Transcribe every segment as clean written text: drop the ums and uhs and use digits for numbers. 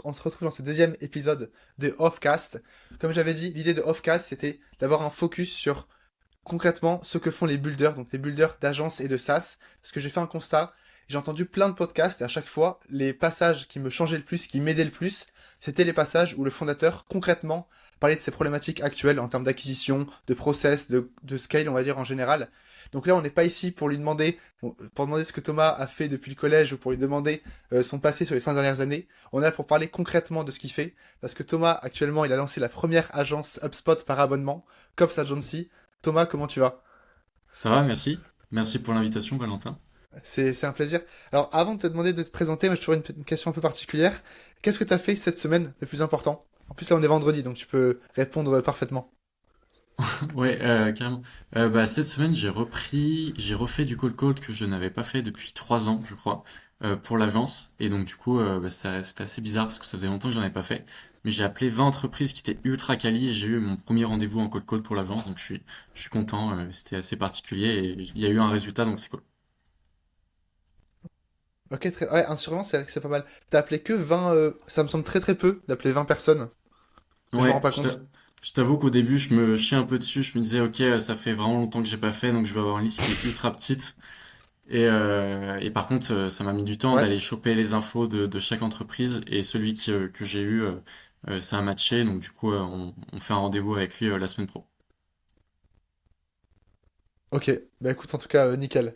on se retrouve dans ce deuxième épisode de Offcast. Comme j'avais dit, l'idée de Offcast, c'était d'avoir un focus sur concrètement ce que font les builders, donc les builders d'agences et de SaaS. Parce que j'ai fait un constat, j'ai entendu plein de podcasts et à chaque fois, les passages qui me changeaient le plus, qui m'aidaient le plus, c'était les passages où le fondateur, concrètement, parlait de ses problématiques actuelles en termes d'acquisition, de process, de scale, on va dire en général. Donc là, on n'est pas ici pour lui demander, pour demander ce que Thomas a fait depuis le collège ou pour lui demander son passé sur les 5 dernières années. On est là pour parler concrètement de ce qu'il fait, parce que Thomas, actuellement, il a lancé la première agence HubSpot par abonnement, Cops Agency. Thomas, comment tu vas? Ça va, merci. Merci pour l'invitation, Valentin. C'est un plaisir. Alors, avant de te demander de te présenter, moi, je te une question un peu particulière. Qu'est-ce que tu as fait cette semaine le plus important? En plus, là, on est vendredi, donc tu peux répondre parfaitement. Ouais, carrément. Cette semaine, j'ai refait du cold call que je n'avais pas fait depuis 3 ans, je crois, pour l'agence. Et donc, du coup, c'était assez bizarre parce que ça faisait longtemps que j'en avais pas fait. Mais j'ai appelé 20 entreprises qui étaient ultra quali et j'ai eu mon premier rendez-vous en cold call pour l'agence. Donc, je suis content. C'était assez particulier et il y a eu un résultat, donc c'est cool. Ok, très... Ouais, un sur 20, c'est vrai que c'est pas mal. T'as appelé que 20... Ça me semble très très peu d'appeler 20 personnes, mais je me rends Ouais, pas compte. je t'avoue qu'au début, je me chiais un peu dessus. Je me disais, ok, ça fait vraiment longtemps que j'ai pas fait, donc je vais avoir une liste qui est ultra petite. Et par contre, ça m'a mis du temps Ouais. d'aller choper les infos de chaque entreprise et celui que j'ai eu, ça a matché. Donc du coup, on fait un rendez-vous avec lui la semaine pro. Ok, bah écoute, en tout cas, nickel.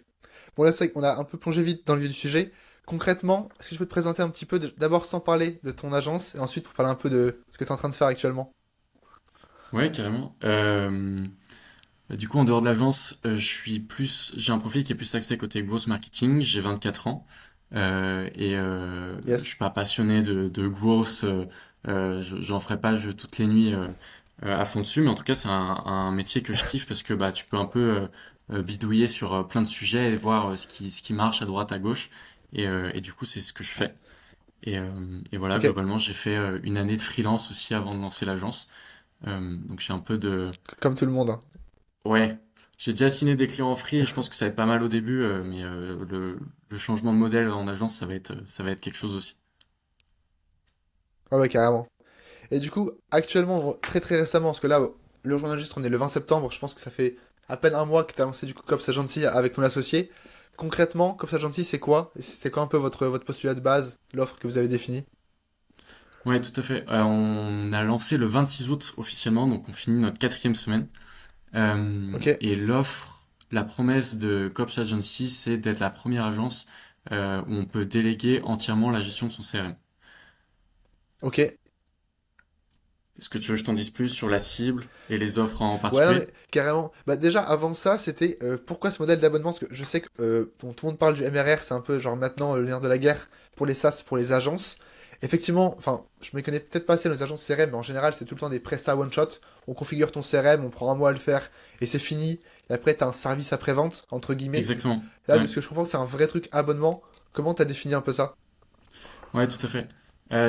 Bon, là, c'est vrai qu'on a un peu plongé vite dans le vif du sujet. Concrètement, est-ce que je peux te présenter un petit peu, d'abord sans parler de ton agence, et ensuite pour parler un peu de ce que tu es en train de faire actuellement? Ouais, carrément. Du coup, en dehors de l'agence, j'ai un profil qui est plus axé côté growth marketing. J'ai 24 ans je Yes. suis pas passionné de growth. J'en ferai pas toutes les nuits à fond dessus, mais en tout cas, c'est un métier que je kiffe parce que bah tu peux un peu bidouiller sur plein de sujets et voir ce qui marche à droite, à gauche. Et du coup, c'est ce que je fais. Et voilà, Ok, globalement, j'ai fait une année de freelance aussi avant de lancer l'agence. Donc j'ai un peu de comme tout le monde, hein. Ouais, j'ai déjà signé des clients en free et je pense que ça va être pas mal au début, mais le changement de modèle en agence, ça va être quelque chose aussi. Ouais, ouais, carrément. Et du coup, actuellement, très très récemment, parce que là, le jour d'enregistre, on est le 20 septembre, je pense que ça fait à peine un mois que tu as lancé du coup Cops Agency avec ton associé. Concrètement, Cops Agency, c'est quoi? Et c'est quoi un peu votre postulat de base, l'offre que vous avez définie? Ouais, tout à fait. On a lancé le 26 août officiellement, donc on finit notre quatrième semaine. Ok, Et la promesse de Cops Agency, c'est d'être la première agence où on peut déléguer entièrement la gestion de son CRM. ok. Est-ce que tu veux que je t'en dise plus sur la cible et les offres en Ouais, non, particulier? mais carrément. Bah, déjà, avant ça, c'était pourquoi ce modèle d'abonnement? Parce que je sais que bon, tout le monde parle du MRR, c'est un peu genre maintenant le nerf de la guerre pour les SaaS, pour les agences. Effectivement, enfin, je me connais peut-être pas assez dans les agences CRM, mais en général, c'est tout le temps des prestats one shot. On configure ton CRM, on prend un mois à le faire et c'est fini. Et après, t'as un service après-vente, entre guillemets. Exactement. Là, de Ouais. ce que je comprends, c'est un vrai truc abonnement. Comment t'as défini un peu ça? Ouais, tout à fait.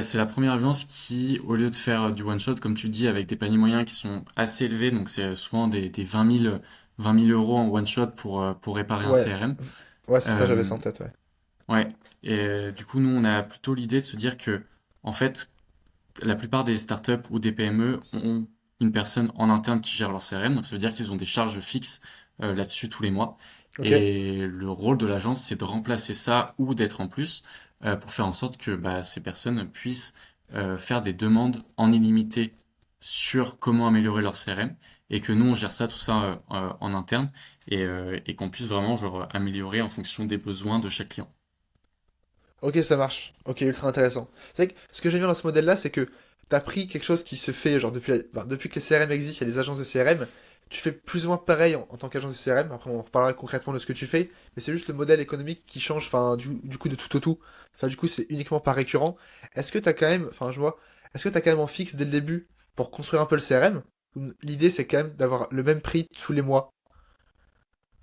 C'est la première agence qui, au lieu de faire du one-shot, comme tu dis, avec des paniers moyens qui sont assez élevés, donc c'est souvent des 20 000 euros en one-shot pour réparer un Ouais, CRM. ouais, c'est ça, j'avais Euh, ça en tête, ouais. ouais. Du coup, nous, on a plutôt l'idée de se dire que, en fait, la plupart des startups ou des PME ont une personne en interne qui gère leur CRM, donc ça veut dire qu'ils ont des charges fixes là-dessus tous les mois. Ok. Et le rôle de l'agence, c'est de remplacer ça ou d'être en plus pour faire en sorte que bah, ces personnes puissent faire des demandes en illimité sur comment améliorer leur CRM et que nous, on gère ça, tout ça en interne et qu'on puisse vraiment genre, améliorer en fonction des besoins de chaque client. Ok, ça marche. Ok, ultra intéressant. C'est vrai que ce que j'aime bien dans ce modèle-là, c'est que t'as pris quelque chose qui se fait, genre depuis que les CRM existent, il y a des agences de CRM, tu fais plus ou moins pareil en tant qu'agence de CRM, après on reparlera concrètement de ce que tu fais, mais c'est juste le modèle économique qui change, enfin, du coup, de tout au tout. Ça, du coup, c'est uniquement pas récurrent. Est-ce que t'as quand même, enfin, je vois, est-ce que t'as quand même en fixe dès le début pour construire un peu le CRM? Ou l'idée, c'est quand même d'avoir le même prix tous les mois.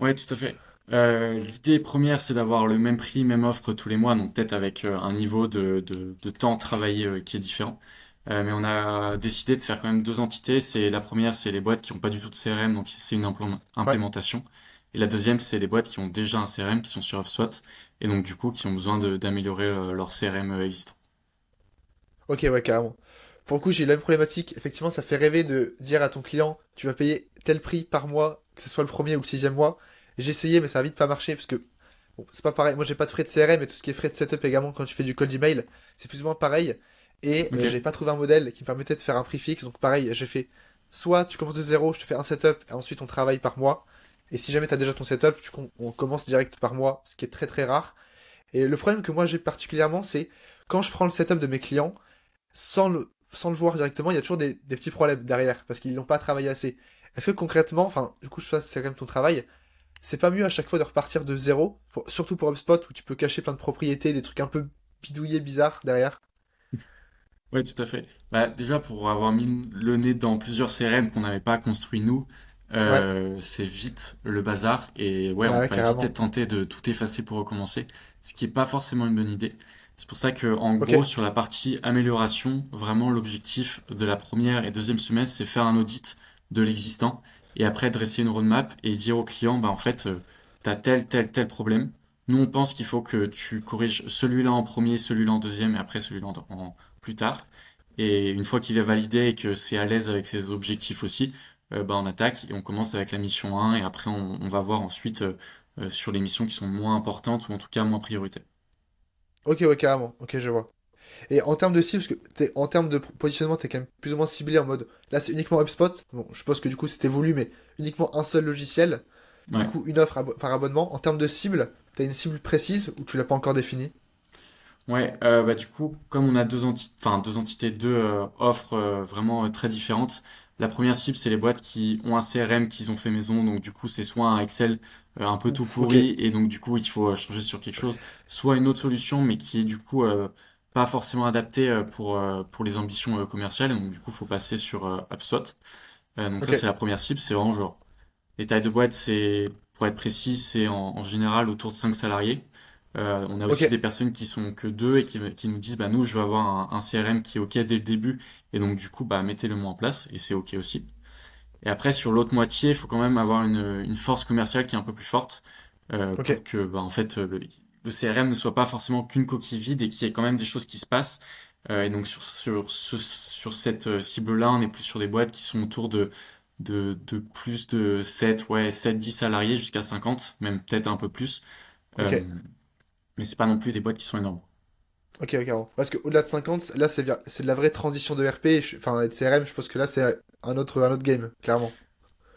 Ouais, tout à fait. L'idée première, c'est d'avoir le même prix, même offre tous les mois, donc peut-être avec un niveau de temps travaillé qui est différent. Mais on a décidé de faire quand même deux entités. C'est la première, c'est les boîtes qui n'ont pas du tout de CRM, donc c'est une Ouais. implémentation. Et la deuxième, c'est les boîtes qui ont déjà un CRM, qui sont sur HubSpot, et donc du coup qui ont besoin d'améliorer leur CRM existant. Ok, ouais, carrément. Pour le coup, j'ai eu la même problématique. Effectivement, ça fait rêver de dire à ton client, tu vas payer tel prix par mois, que ce soit le premier ou le sixième mois. J'ai essayé, mais ça a vite pas marché parce que bon, c'est pas pareil. Moi, j'ai pas de frais de CRM et tout ce qui est frais de setup également quand tu fais du cold email, c'est plus ou moins pareil. Et Ok. j'ai pas trouvé un modèle qui me permettait de faire un prix fixe. Donc, pareil, j'ai fait soit tu commences de zéro, je te fais un setup et ensuite on travaille par mois. Et si jamais tu as déjà ton setup, on commence direct par mois, ce qui est très très rare. Et le problème que moi j'ai particulièrement, c'est quand je prends le setup de mes clients, sans le voir directement, il y a toujours des petits problèmes derrière, parce qu'ils n'ont pas travaillé assez. Est-ce que concrètement, enfin, du coup, je sais c'est quand même ton travail, c'est pas mieux à chaque fois de repartir de zéro, surtout pour HubSpot où tu peux cacher plein de propriétés, des trucs un peu bidouillés, bizarres derrière. Ouais, tout à fait. Bah, déjà, pour avoir mis le nez dans plusieurs CRM qu'on n'avait pas construit nous, Ouais, c'est vite le bazar. Et ouais, on bah ouais, va vite être carrément. tenté de tout effacer pour recommencer, ce qui est pas forcément une bonne idée. C'est pour ça que, en Ok, gros, sur la partie amélioration, vraiment l'objectif de la première et deuxième semestre, c'est faire un audit de l'existant et après dresser une roadmap et dire au client, bah en fait, t'as tel problème. Nous, on pense qu'il faut que tu corriges celui-là en premier, celui-là en deuxième et après celui-là plus tard. Et une fois qu'il est validé et que c'est à l'aise avec ses objectifs aussi, bah on attaque et on commence avec la mission 1 et après on va voir ensuite sur les missions qui sont moins importantes ou en tout cas moins prioritaires. ok, ouais, carrément. Ok, je vois. Et en termes de cible, parce que en termes de positionnement, t'es quand même plus ou moins ciblé en mode, là c'est uniquement HubSpot. Bon, je pense que du coup c'était voulu, mais uniquement un seul logiciel. Du Ouais. coup, une offre par abonnement. En termes de cible, t'as une cible précise ou tu l'as pas encore définie? Ouais, bah du coup, comme on a deux entités, deux offres vraiment très différentes. La première cible, c'est les boîtes qui ont un CRM qu'ils ont fait maison, donc du coup, c'est soit un Excel un peu tout Ouf, ok, pourri et donc du coup, il faut changer sur quelque chose, soit une autre solution, mais qui est du coup pas forcément adaptée pour les ambitions commerciales, et donc du coup, faut passer sur HubSpot. Donc ça, ok, c'est la première cible, c'est vraiment genre les tailles de boîte, c'est, pour être précis, c'est en général autour de 5 salariés. On a ok, aussi des personnes qui sont que deux et qui nous disent, bah, nous, je veux avoir un CRM qui est OK dès le début. Et donc, du coup, bah, mettez-le moi en place. Et c'est OK aussi. Et après, sur l'autre moitié, il faut quand même avoir une force commerciale qui est un peu plus forte, pour ok, que, bah, en fait, le CRM ne soit pas forcément qu'une coquille vide et qu'il y ait quand même des choses qui se passent. Et donc, sur cette cible-là, on est plus sur des boîtes qui sont autour de plus de 7 ouais, 7 10 salariés jusqu'à 50 même peut-être un peu plus. ok, Euh, mais c'est pas non plus des boîtes qui sont énormes. ok, ok. Parce qu'au-delà de 50, là c'est de la vraie transition de RP, enfin et de CRM, je pense que là c'est un autre game, clairement.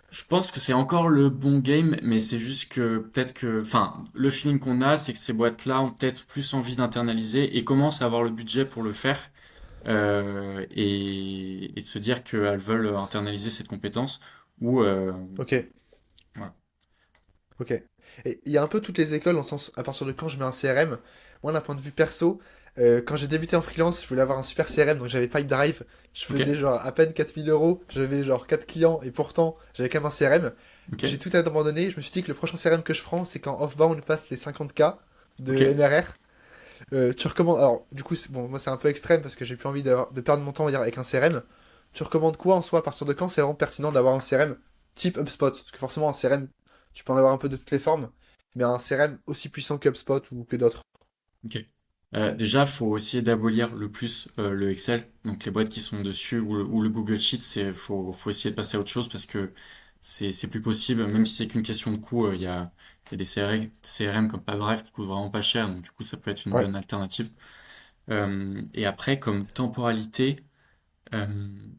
Je pense que c'est encore le bon game, mais c'est juste que peut-être que, enfin, le feeling qu'on a, c'est que ces boîtes-là ont peut-être plus envie d'internaliser et commencent à avoir le budget pour le faire, et de se dire qu'elles veulent internaliser cette compétence ou Ok, voilà. ok. Et il y a un peu toutes les écoles, dans le sens, à partir de quand je mets un CRM, moi d'un point de vue perso, quand j'ai débuté en freelance, je voulais avoir un super CRM, donc j'avais Pipedrive, je Ok, faisais genre à peine 4000 euros, j'avais genre 4 clients, et pourtant j'avais quand même un CRM. ok, J'ai tout abandonné, je me suis dit que le prochain CRM que je prends, c'est quand Offbound passe les 50K de ok. MRR. Tu recommandes, alors du coup, bon, moi c'est un peu extrême parce que j'ai plus envie de perdre mon temps on va dire, avec un CRM. Tu recommandes quoi en soi, à partir de quand c'est vraiment pertinent d'avoir un CRM type HubSpot? Parce que forcément, un CRM, tu peux en avoir un peu de toutes les formes, mais un CRM aussi puissant que HubSpot ou que d'autres. Ok. Déjà, faut essayer d'abolir le plus le Excel, donc les boîtes qui sont dessus ou le Google Sheet, faut essayer de passer à autre chose parce que c'est plus possible, même si c'est qu'une question de coût, il y a des CRM comme Pipedrive qui coûtent vraiment pas cher, donc du coup ça peut être une Ouais, bonne alternative. Et après, comme temporalité,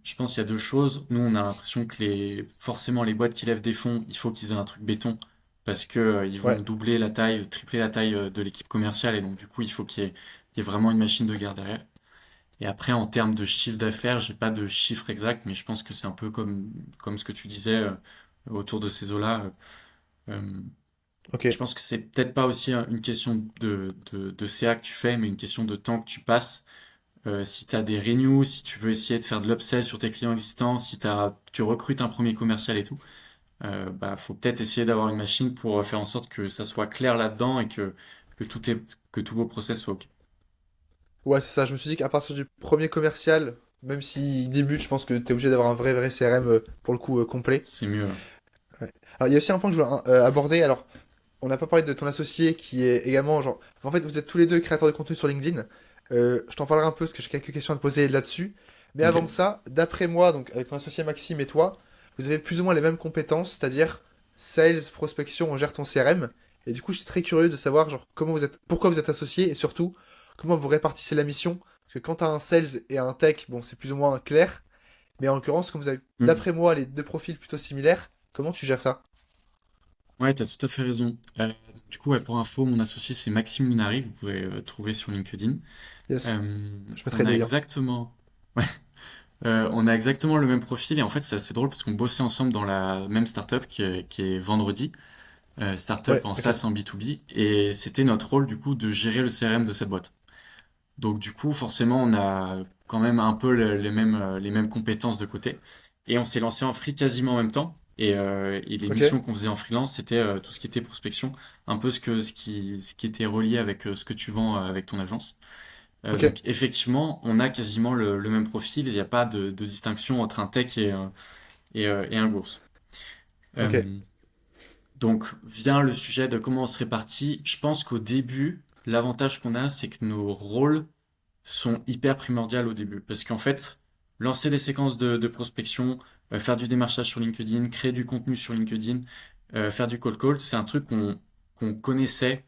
je pense qu'il y a deux choses. Nous, on a l'impression que forcément, les boîtes qui lèvent des fonds, il faut qu'ils aient un truc béton parce que ils vont ouais. doubler la taille, tripler la taille de l'équipe commerciale et donc du coup, il faut qu'il y ait vraiment une machine de guerre derrière. Et après, en termes de chiffre d'affaires, j'ai pas de chiffre exact, mais je pense que c'est un peu comme ce que tu disais autour de ces eaux-là. Euh, Ok. je pense que c'est peut-être pas aussi une question de CA que tu fais, mais une question de temps que tu passes si tu as des renews, si tu veux essayer de faire de l'upsell sur tes clients existants, si tu recrutes un premier commercial et tout, bah, faut peut-être essayer d'avoir une machine pour faire en sorte que ça soit clair là-dedans et que tous vos process soient OK. Ouais, c'est ça. Je me suis dit qu'à partir du premier commercial, même s'il débute, je pense que tu es obligé d'avoir un vrai CRM pour le coup complet. C'est mieux. Ouais. Alors, il y a aussi un point que je voulais aborder. Alors, on n'a pas parlé de ton associé qui est également genre. En fait, vous êtes tous les deux créateurs de contenu sur LinkedIn. Je t'en parlerai un peu parce que j'ai quelques questions à te poser là-dessus. Mais avant Ok. ça, d'après moi, donc avec ton associé Maxime et toi, vous avez plus ou moins les mêmes compétences, c'est-à-dire sales, prospection, on gère ton CRM. Et du coup, j'étais très curieux de savoir genre comment vous êtes, pourquoi vous êtes associés et surtout comment vous répartissez la mission. Parce que quand tu as un sales et un tech, bon, c'est plus ou moins clair. Mais en l'occurrence, comme vous avez, Hmm. d'après moi, les deux profils plutôt similaires, comment tu gères ça? Ouais, t'as tout à fait raison. Du coup, ouais, pour info, mon associé, c'est Maxime Lunari, vous pouvez trouver sur LinkedIn. Yes, je mettrai On le a lien. exactement, ouais, on a exactement le même profil et en fait, c'est assez drôle parce qu'on bossait ensemble dans la même startup qui est Vendredi, startup Ouais, en ok. SaaS en B2B et c'était notre rôle du coup de gérer le CRM de cette boîte. Donc du coup, forcément, on a quand même un peu les mêmes compétences de côté. Et on s'est lancé en free quasiment en même temps. Et les Ok, missions qu'on faisait en freelance, c'était tout ce qui était prospection, un peu ce qui était relié avec ce que tu vends avec ton agence. ok, Donc effectivement, on a quasiment le même profil. Il n'y a pas de distinction entre un tech et un bourse. ok. Euh, donc vient le sujet de comment on se répartit. Je pense qu'au début, l'avantage qu'on a, c'est que nos rôles sont hyper primordiales au début. Parce qu'en fait, lancer des séquences de prospection, faire du démarchage sur LinkedIn, créer du contenu sur LinkedIn, faire du cold call, c'est un truc qu'on connaissait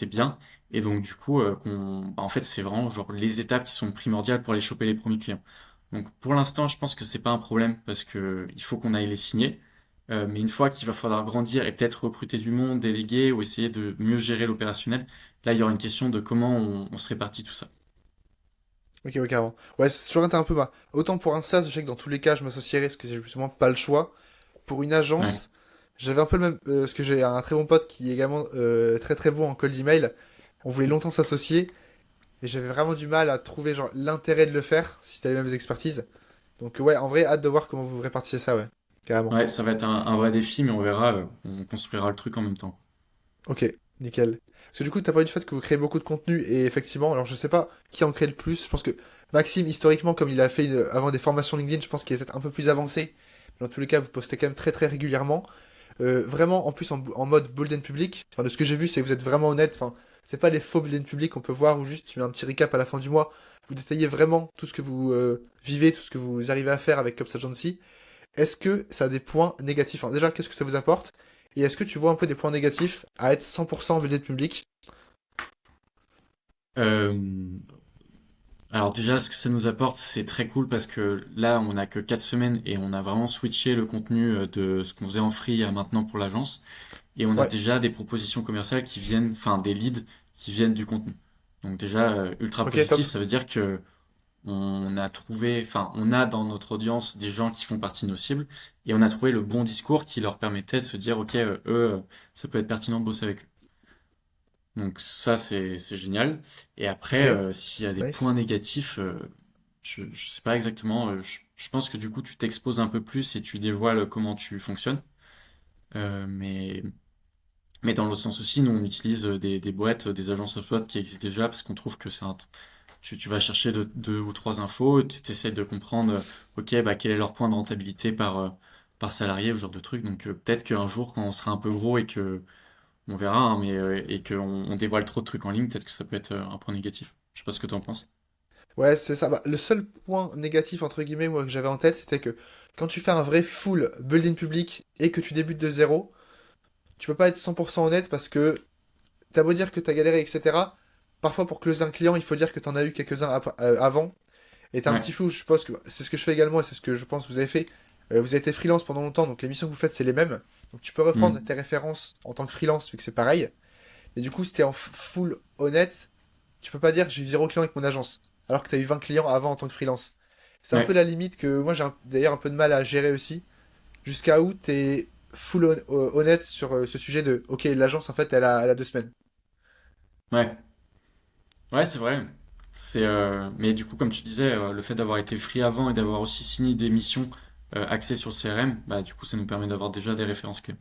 bien. Et donc, du coup, en fait, c'est vraiment genre les étapes qui sont primordiales pour aller choper les premiers clients. Donc, pour l'instant, je pense que c'est pas un problème parce que il faut qu'on aille les signer. Mais une fois qu'il va falloir grandir et peut-être recruter du monde, déléguer ou essayer de mieux gérer l'opérationnel, là, il y aura une question de comment on se répartit tout ça. Ok, ouais, carrément. Ouais, c'est toujours été un peu bas. Autant pour un SaaS, je sais que dans tous les cas, je m'associerais parce que j'ai justement pas le choix. Pour une Ouais. agence, j'avais un peu le même. Parce que j'ai un très bon pote qui est également très très bon en cold email. On voulait longtemps s'associer, mais j'avais vraiment du mal à trouver genre l'intérêt de le faire si t'as les mêmes expertises. Donc, ouais, en vrai, hâte de voir comment vous répartissez ça, ouais. Carrément. Ouais, ça va être un vrai défi, mais on verra, on construira le truc en même temps. Ok, nickel. Parce que du coup, t'as parlé du fait que vous créez beaucoup de contenu, et effectivement, alors je sais pas qui en crée le plus. Je pense que Maxime, historiquement, comme il a fait avant des formations LinkedIn, je pense qu'il est peut-être un peu plus avancé. Mais dans tous les cas, vous postez quand même très très régulièrement. Vraiment, en plus, en mode Bolden public. Enfin, de ce que j'ai vu, c'est que vous êtes vraiment honnête. Enfin, c'est pas les faux Bolden public qu'on peut voir ou juste tu mets un petit recap à la fin du mois. Vous détaillez vraiment tout ce que vous vivez, tout ce que vous arrivez à faire avec Copsa Agency. Est-ce que ça a des points négatifs? Enfin, déjà, qu'est-ce que ça vous apporte? Et est-ce que tu vois un peu des points négatifs à être 100% Bolden public? Euh, alors déjà, ce que ça nous apporte, c'est très cool parce que là, on n'a que 4 semaines et on a vraiment switché le contenu de ce qu'on faisait en free à maintenant pour l'agence. Et on a Ouais, déjà des propositions commerciales qui viennent, enfin des leads qui viennent du contenu. Donc déjà, ultra ok, top. positif, ça veut dire que on a trouvé, enfin, on a dans notre audience des gens qui font partie de nos cibles et on a trouvé le bon discours qui leur permettait de se dire, ok, ça peut être pertinent de bosser avec eux. Donc ça, c'est génial. Et Ok, après, s'il y a des nice. points négatifs, je sais pas exactement. Je pense que du coup, tu t'exposes un peu plus et tu dévoiles comment tu fonctionnes. Euh, mais, mais dans le sens aussi, nous, on utilise des boîtes, des agences HubSpot qui existent déjà parce qu'on trouve que tu vas chercher deux ou trois infos, et tu essaies de comprendre, ok, bah, quel est leur point de rentabilité par salarié, ou ce genre de truc. Donc peut-être qu'un jour, quand on sera un peu gros et que on verra, hein, et qu'on on dévoile trop de trucs en ligne, peut-être que ça peut être un point négatif. Je sais pas ce que tu en penses. Ouais, c'est ça. Bah, le seul point négatif, entre guillemets, moi, que j'avais en tête, c'était que quand tu fais un vrai full building public et que tu débutes de zéro, tu peux pas être 100% honnête parce que t'as beau dire que t'as galéré, etc. Parfois, pour closer un client, il faut dire que t'en as eu quelques-uns avant. Et t'as un Ouais. petit flou, je pense que c'est ce que je fais également et c'est ce que je pense que vous avez fait. Vous avez été freelance pendant longtemps, donc les missions que vous faites, c'est les mêmes. Donc tu peux reprendre Hmm. tes références en tant que freelance, vu que c'est pareil. Mais du coup, si t'es en full honnête, tu peux pas dire j'ai eu 0 client avec mon agence, alors que t'as eu 20 clients avant en tant que freelance. C'est un peu Ouais. la limite que moi j'ai d'ailleurs un peu de mal à gérer aussi. Jusqu'à où t'es full honnête sur ce sujet de ok, l'agence en fait elle a 2 semaines. Ouais. Ouais, c'est vrai. Mais du coup, comme tu disais, le fait d'avoir été free avant et d'avoir aussi signé des missions axées sur le CRM, bah, du coup, ça nous permet d'avoir déjà des références clés.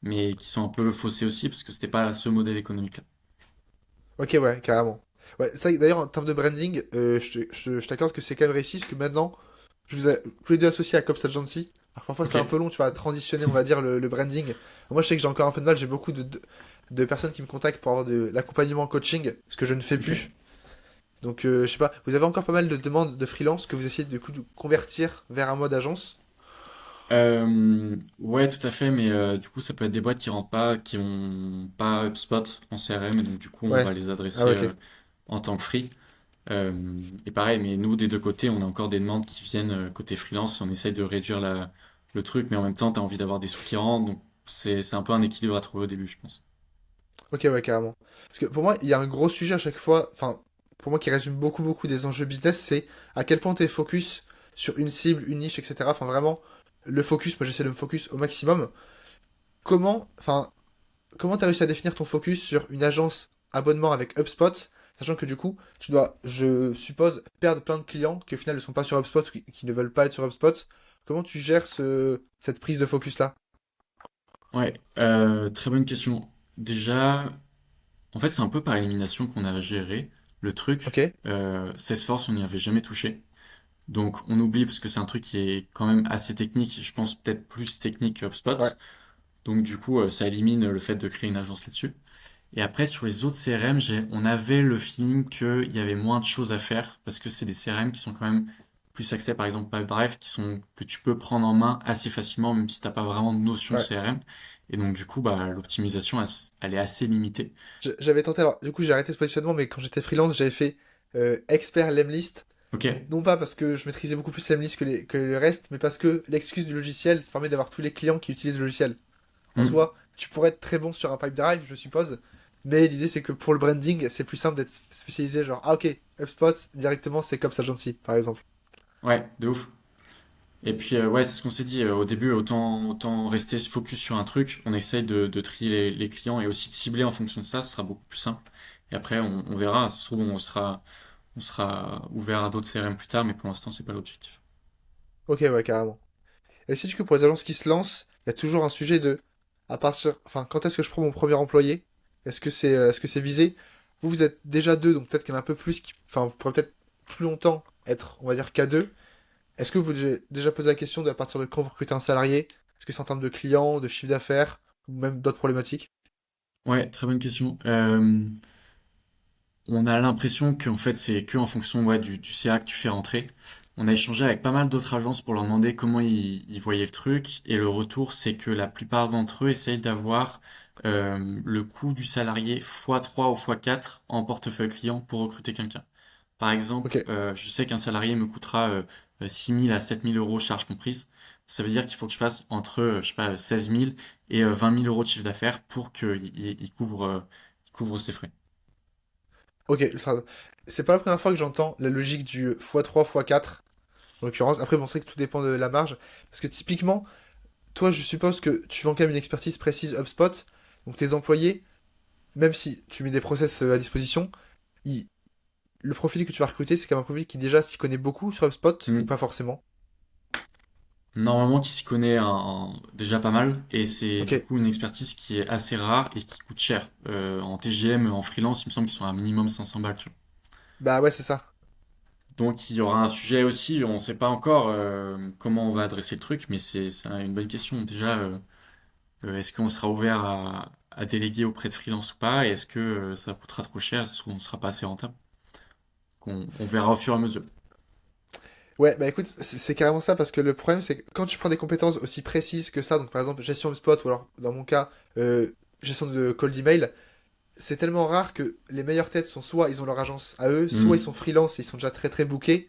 Mais qui sont un peu faussées aussi parce que c'était pas ce modèle économique-là. Ok, ouais, carrément. Ouais, ça, d'ailleurs, en termes de branding, je t'accorde que c'est quand même réussi, parce que maintenant, je vous ai tous les deux associés à Cops Agency. Alors parfois, Ok. c'est un peu long, tu vas transitionner, on va dire, le branding. Moi, je sais que j'ai encore un peu de mal, j'ai beaucoup de personnes qui me contactent pour avoir de l'accompagnement coaching, ce que je ne fais Ok. plus. Donc, je sais pas, vous avez encore pas mal de demandes de freelance que vous essayez du coup de convertir vers un mode agence? Ouais, tout à fait, mais du coup, ça peut être des boîtes qui rentrent pas, qui ont pas HubSpot en CRM, et donc du coup, on va Ouais. les Ah, adresser ouais, ok. en tant que free. Et pareil, mais nous, des deux côtés, on a encore des demandes qui viennent côté freelance, et on essaye de réduire le truc, mais en même temps, tu as envie d'avoir des sous qui rentrent, donc c'est un peu un équilibre à trouver au début, je pense. Ok, ouais, carrément. Parce que pour moi, il y a un gros sujet à chaque fois, enfin, pour moi qui résume beaucoup, beaucoup des enjeux business, c'est à quel point tu es focus sur une cible, une niche, etc. Enfin, vraiment, le focus, moi j'essaie de me focus au maximum. Enfin, comment tu as réussi à définir ton focus sur une agence abonnement avec HubSpot, sachant que du coup, tu dois, je suppose, perdre plein de clients qui au final ne sont pas sur HubSpot ou qui ne veulent pas être sur HubSpot. Comment tu gères cette prise de focus-là? Ouais, très bonne question. Déjà, en fait, c'est un peu par élimination qu'on a géré le truc. Ok? Salesforce, on n'y avait jamais touché. Donc, on oublie parce que c'est un truc qui est quand même assez technique. Je pense peut-être plus technique que HubSpot. Ouais. Donc, du coup, ça élimine le fait de créer une agence là-dessus. Et après, sur les autres CRM, on avait le feeling qu'il y avait moins de choses à faire parce que c'est des CRM qui sont quand même plus axés, par exemple, Pipedrive, que tu peux prendre en main assez facilement, même si t'as pas vraiment de notion de Ouais. CRM. Et donc, du coup, bah, l'optimisation, elle est assez limitée. J'avais tenté, alors du coup j'ai arrêté ce positionnement, mais quand j'étais freelance, j'avais fait expert Lemlist. Ok. Non pas parce que je maîtrisais beaucoup plus Lemlist que le reste, mais parce que l'excuse du logiciel te permet d'avoir tous les clients qui utilisent le logiciel. En Hmm. soi, tu pourrais être très bon sur un pipe drive, je suppose, mais l'idée c'est que pour le branding, c'est plus simple d'être spécialisé, genre, ah ok, HubSpot, directement c'est comme ça gentil, par exemple. Ouais, de ouf. Et puis, ouais, c'est ce qu'on s'est dit au début, autant rester focus sur un truc. On essaye de trier les clients et aussi de cibler en fonction de ça, ce sera beaucoup plus simple. Et après, on verra. Ça se trouve, on sera ouvert à d'autres CRM plus tard, mais pour l'instant, c'est pas l'objectif. Ok, ouais, carrément. Et aussi, du coup, pour les agences qui se lancent, il y a toujours un sujet de, enfin, quand est-ce que je prends mon premier employé? Est-ce que c'est visé? Vous, vous êtes déjà deux, donc peut-être qu'il y en a un peu plus enfin, vous pourrez peut-être plus longtemps être, on va dire, qu'à deux. Est-ce que vous avez déjà posé la question de à partir de quand vous recrutez un salarié? Est-ce que c'est en termes de clients, de chiffre d'affaires, ou même d'autres problématiques? Ouais, très bonne question. On a l'impression qu'en fait, c'est que en fonction ouais, du CA que tu fais rentrer. On a échangé avec pas mal d'autres agences pour leur demander comment ils voyaient le truc. Et le retour, c'est que la plupart d'entre eux essayent d'avoir le coût du salarié x3 ou x4 en portefeuille client pour recruter quelqu'un. Par exemple, Ok. je sais qu'un salarié me coûtera 6 000 à 7 000 euros charges comprises. Ça veut dire qu'il faut que je fasse entre, je sais pas, 16 000 et 20 000 euros de chiffre d'affaires pour qu'il couvre ses frais. Ok, c'est pas la première fois que j'entends la logique du x3, x4, en l'occurrence. Après, bon, c'est vrai que tout dépend de la marge. Parce que typiquement, toi, je suppose que tu vends quand même une expertise précise HubSpot. Donc tes employés, même si tu mets des process à disposition, ils- le profil que tu vas recruter, c'est quand même un profil qui déjà s'y connaît beaucoup sur HubSpot, ou Hmm. pas forcément. Normalement, qui s'y connaît déjà pas mal, et c'est du Ok, coup une expertise qui est assez rare et qui coûte cher. En TGM, en freelance, il me semble qu'ils sont à un minimum 500 balles, tu vois. bah ouais, c'est ça. Donc il y aura un sujet aussi, on ne sait pas encore comment on va adresser le truc, mais c'est une bonne question. Déjà, est-ce qu'on sera ouvert à déléguer auprès de freelance ou pas, et est-ce que ça coûtera trop cher, ou on ne sera pas assez rentable? On verra au fur et à mesure. Ouais, bah écoute, c'est carrément ça, parce que le problème, c'est que quand tu prends des compétences aussi précises que ça, donc par exemple gestion HubSpot, ou alors dans mon cas, gestion de cold email, c'est tellement rare que les meilleures têtes sont soit ils ont leur agence à eux, soit ils Hmm. sont freelance et ils sont déjà très très bookés.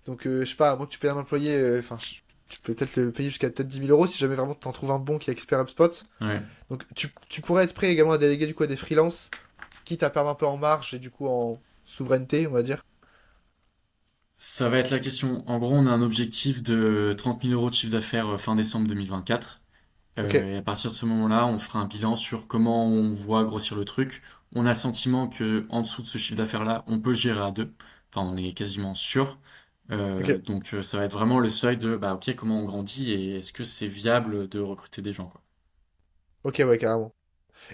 Donc, je sais pas, à moins que tu payes un employé, enfin, tu peux peut-être le payer jusqu'à peut-être 10 000 € si jamais vraiment t'en trouves un bon qui est expert HubSpot. Ouais. Donc, tu pourrais être prêt également à déléguer du coup à des freelances, quitte à perdre un peu en marge et du coup en souveraineté, on va dire. Ça va être la question. En gros, on a un objectif de 30 000 euros de chiffre d'affaires fin décembre 2024. Ok, Et à partir de ce moment-là, on fera un bilan sur comment on voit grossir le truc. On a le sentiment que en dessous de ce chiffre d'affaires-là, on peut le gérer à deux. Enfin, on est quasiment sûr. ok, Donc, ça va être vraiment le seuil de, bah, ok, comment on grandit et est-ce que c'est viable de recruter des gens, quoi. ok, ouais, carrément.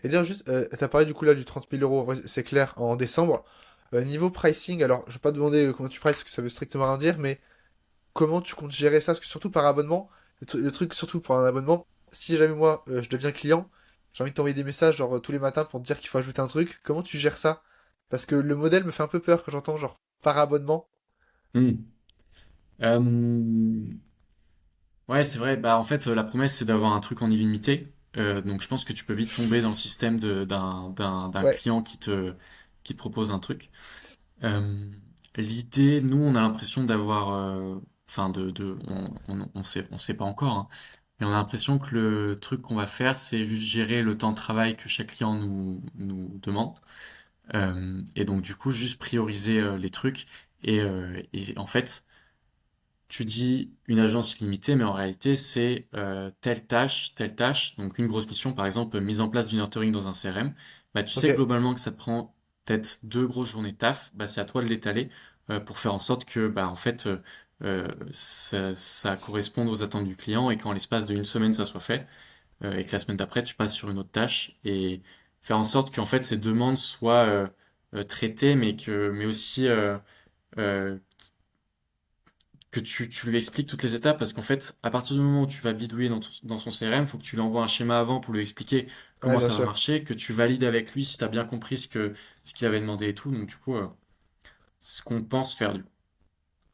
Et d'ailleurs, juste, t'as parlé du coup là du 30 000 €, en vrai, c'est clair, en décembre. Niveau pricing, alors, je vais pas te demander comment tu prices, parce que ça veut strictement rien dire, mais comment tu comptes gérer ça? Parce que surtout par abonnement, le truc, surtout pour un abonnement, si jamais moi je deviens client, j'ai envie de t'envoyer des messages genre tous les matins pour te dire qu'il faut ajouter un truc, comment tu gères ça? Parce que le modèle me fait un peu peur quand j'entends genre par abonnement. Hmm. Euh, Ouais, c'est vrai. Bah, en fait, la promesse, c'est d'avoir un truc en illimité. Donc, je pense que tu peux vite tomber dans le système d'un Ouais, client qui te propose un truc. Euh, L'idée, nous, on a l'impression d'avoir, enfin, on sait pas encore, hein, mais on a l'impression que le truc qu'on va faire, c'est juste gérer le temps de travail que chaque client nous demande. Et donc, du coup, juste prioriser les trucs. Et en fait, tu dis une agence illimitée, mais en réalité, c'est telle tâche. Donc, une grosse mission, par exemple, mise en place du nurturing dans un CRM. Bah, tu sais ok. globalement que ça te prend peut-être 2 grosses journées de taf. Bah, c'est à toi de l'étaler pour faire en sorte que, bah, en fait, ça corresponde aux attentes du client et qu'en l'espace d'une semaine, ça soit fait. Et que la semaine d'après, tu passes sur une autre tâche et faire en sorte qu'en fait, ces demandes soient traitées, mais aussi euh, que tu lui expliques toutes les étapes parce qu'en fait, à partir du moment où tu vas bidouiller dans son CRM, il faut que tu lui envoies un schéma avant pour lui expliquer Ouais, comment bien ça va sûr. marcher, que tu valides avec lui si tu as bien compris ce qu'il avait demandé et tout. Donc, du coup, ce qu'on pense faire du coup.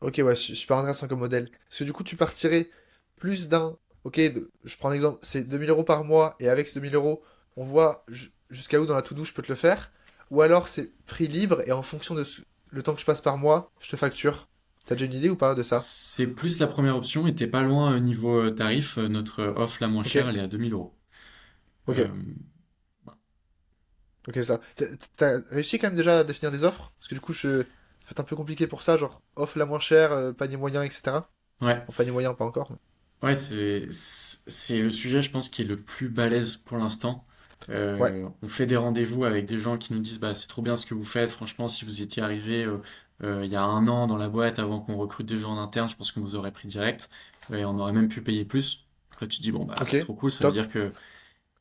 Ok, ouais, super intéressant comme modèle. Parce que du coup, tu partirais plus d'un. Ok, je prends un exemple, c'est 2 000 € par mois, et avec ces 2 000 €, on voit jusqu'à où dans la to-do je peux te le faire. Ou alors c'est prix libre, et en fonction de le temps que je passe par mois, je te facture. T'as déjà une idée ou pas de ça? C'est plus la première option et t'es pas loin niveau tarif. Notre offre la moins Ok, chère, elle est à 2 000 €. ok, Euh, ok, ça. T'as réussi quand même déjà à définir des offres? Parce que du coup, ça va être un peu compliqué pour ça, genre offre la moins chère, panier moyen, etc. ouais, En panier moyen, pas encore. ouais, c'est le sujet, je pense, qui est le plus balèze pour l'instant. Ouais, On fait des rendez-vous avec des gens qui nous disent bah c'est trop bien ce que vous faites. Franchement, si vous étiez arrivé il y a un an dans la boîte avant qu'on recrute des gens en interne, je pense qu'on vous aurait pris direct et on aurait même pu payer plus. Là, tu te dis bon bah ok, trop cool, ça veut top. dire que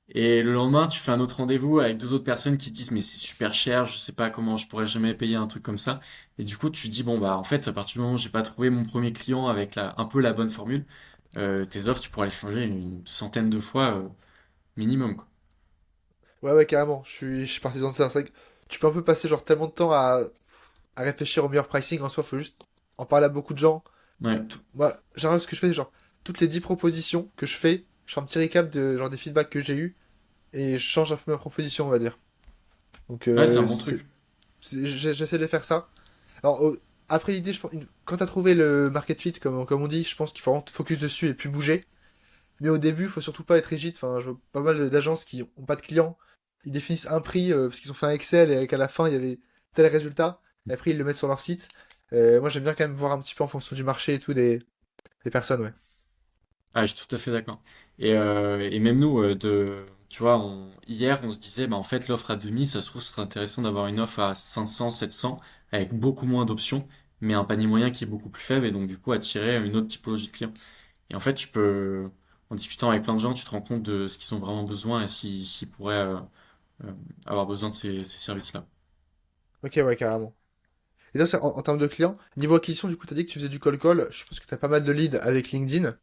et le lendemain tu fais un autre rendez-vous avec 2 autres personnes qui te disent mais c'est super cher, je sais pas comment je pourrais jamais payer un truc comme ça. Et du coup tu te dis bon bah en fait à partir du moment où j'ai pas trouvé mon premier client avec un peu la bonne formule, tes offres, tu pourras les changer une centaine de fois minimum, quoi. Ouais, ouais, carrément. Je suis partisan de ça. C'est vrai que tu peux un peu passer genre tellement de temps à réfléchir au meilleur pricing. En soi, faut juste en parler à beaucoup de gens. Ouais, Moi, généralement, ce que je fais, c'est genre, toutes les 10 propositions que je fais, je fais un petit récap de genre des feedbacks que j'ai eu et je change un peu ma proposition, on va dire. Donc, ouais, c'est un bon truc. j'essaie de faire ça. Alors, après l'idée, je pense, quand t'as trouvé le market fit, comme on dit, je pense qu'il faut vraiment te focus dessus et puis bouger. Mais au début, il faut surtout pas être rigide. Enfin, je vois pas mal d'agences qui ont pas de clients. Ils définissent un prix parce qu'ils ont fait un Excel et qu'à la fin, il y avait tel résultat. Et après, ils le mettent sur leur site. Moi, j'aime bien quand même voir un petit peu en fonction du marché et tout des personnes, ouais. Ah, je suis tout à fait d'accord. Et même nous, tu vois, hier, on se disait, bah, en fait, l'offre à demi, ça se trouve, ce serait intéressant d'avoir une offre à 500, 700, avec beaucoup moins d'options, mais un panier moyen qui est beaucoup plus faible, et donc, du coup, attirer une autre typologie de clients. Et en fait, en discutant avec plein de gens, tu te rends compte de ce qu'ils ont vraiment besoin et s'ils pourraient euh, avoir besoin de ces services-là. Ok, ouais, carrément. Et là, en termes de clients, niveau acquisition, du coup, t'as dit que tu faisais du call call. Je pense que t'as pas mal de leads avec LinkedIn.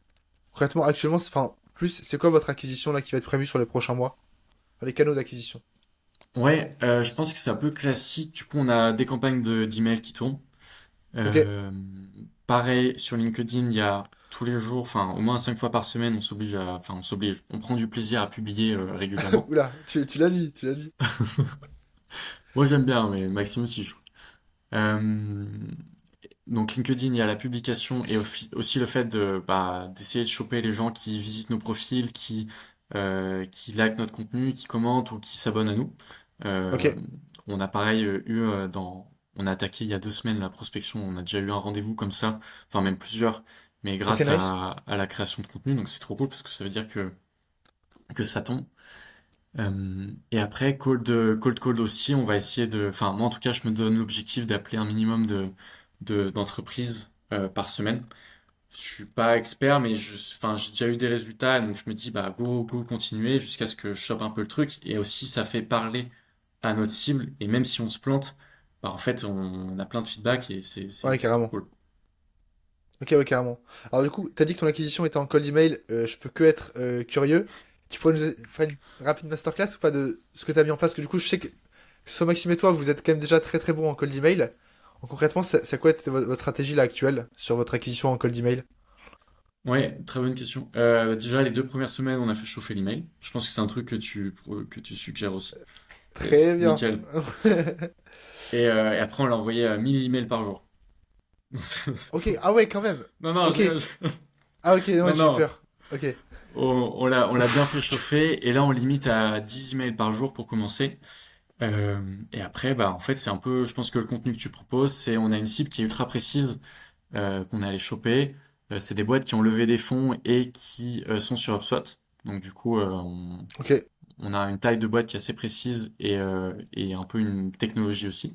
Concrètement, actuellement, enfin, plus, c'est quoi votre acquisition là qui va être prévue sur les prochains mois? Enfin, les canaux d'acquisition. Ouais, je pense que c'est un peu classique. Du coup, on a des campagnes d'email qui tournent. Ok. Euh, Pareil, sur LinkedIn, il y a tous les jours, enfin au moins 5 fois par semaine, on s'oblige, on prend du plaisir à publier régulièrement. Oula, tu l'as dit, tu l'as dit. Moi j'aime bien, mais Maxime aussi, je trouve. Euh, donc LinkedIn, il y a la publication et aussi le fait d'essayer de choper les gens qui visitent nos profils, qui likent notre contenu, qui commentent ou qui s'abonnent à nous. Euh, Ok. on a pareil on a attaqué il y a 2 semaines la prospection, on a déjà eu un rendez-vous comme ça, enfin même plusieurs, mais Ok, grâce nice. à la création de contenu, donc c'est trop cool parce que ça veut dire que ça tombe. Et après, cold call aussi, on va essayer enfin moi en tout cas, je me donne l'objectif d'appeler un minimum d'entreprises par semaine. Je suis pas expert, mais enfin, j'ai déjà eu des résultats, donc je me dis, bah, go, continuer jusqu'à ce que je chope un peu le truc. Et aussi, ça fait parler à notre cible, et même si on se plante, bah, en fait, on a plein de feedback et Ouais, c'est trop carrément. cool. Ok, ouais, carrément. Alors du coup, t'as dit que ton acquisition était en cold email. Je peux que être curieux. Tu pourrais nous faire une rapide masterclass ou pas de ce que t'as mis en place? Parce que du coup, je sais que soit Maxime et toi, vous êtes quand même déjà très très bon en cold email. Concrètement, c'est quoi votre stratégie là actuelle sur votre acquisition en cold email? Ouais, très bonne question. Déjà, les 2 premières semaines, on a fait chauffer l'email. Je pense que c'est un truc que tu suggères aussi. Très Yes, bien. nickel. Et après, on l'a envoyé à 1000 emails par jour. Ok, ah ouais, quand même. Non, non, Ok. je- Ah ok, moi non, j'ai eu non. peur. Ok, On l'a bien fait chauffer. Et là, on limite à 10 emails par jour pour commencer. Et après, bah, en fait, c'est un peu, je pense que le contenu que tu proposes, c'est, on a une cible qui est ultra précise, qu'on est allé choper. C'est des boîtes qui ont levé des fonds et qui sont sur HubSpot. Donc, du coup, ok, on a une taille de boîte qui est assez précise et un peu une technologie aussi.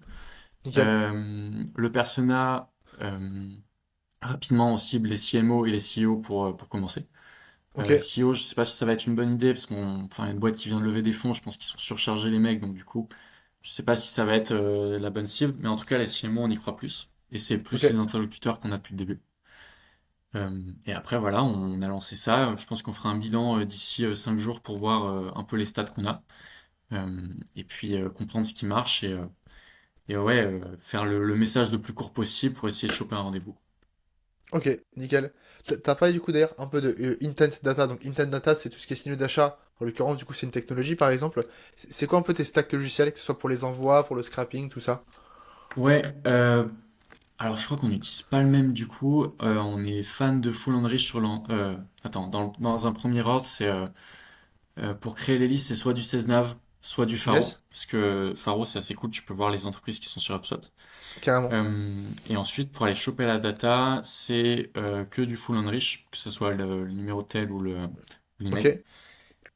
nickel. Le persona, rapidement, on cible les CMO et les CEO pour commencer. Ok, CEO, je sais pas si ça va être une bonne idée parce enfin, une boîte qui vient de lever des fonds, je pense qu'ils sont surchargés les mecs, donc du coup, je sais pas si ça va être la bonne cible, mais en tout cas, les CMO, on y croit plus. Et c'est ok, plus les interlocuteurs qu'on a depuis le début. Et après, voilà, on a lancé ça. Je pense qu'on fera un bilan d'ici 5 jours pour voir un peu les stats qu'on a. Et puis comprendre ce qui marche et ouais, faire le message le plus court possible pour essayer de choper un rendez-vous. ok, nickel. T'as parlé du coup d'ailleurs un peu de intent data. Donc intent data, c'est tout ce qui est signaux d'achat. En l'occurrence, du coup, c'est une technologie par exemple. C'est quoi un peu tes stacks logiciels, que ce soit pour les envois, pour le scrapping, tout ça? Ouais, alors je crois qu'on n'utilise pas le même du coup. On est fan de Full and Rich attends, dans un premier ordre, c'est pour créer les listes, c'est soit du 16nav, soit du Faro. Yes, Parce que Faro, c'est assez cool, tu peux voir les entreprises qui sont sur HubSpot. carrément. Et ensuite, pour aller choper la data, c'est que du Full and Rich, que ce soit le numéro de tel ou Ok, l'email.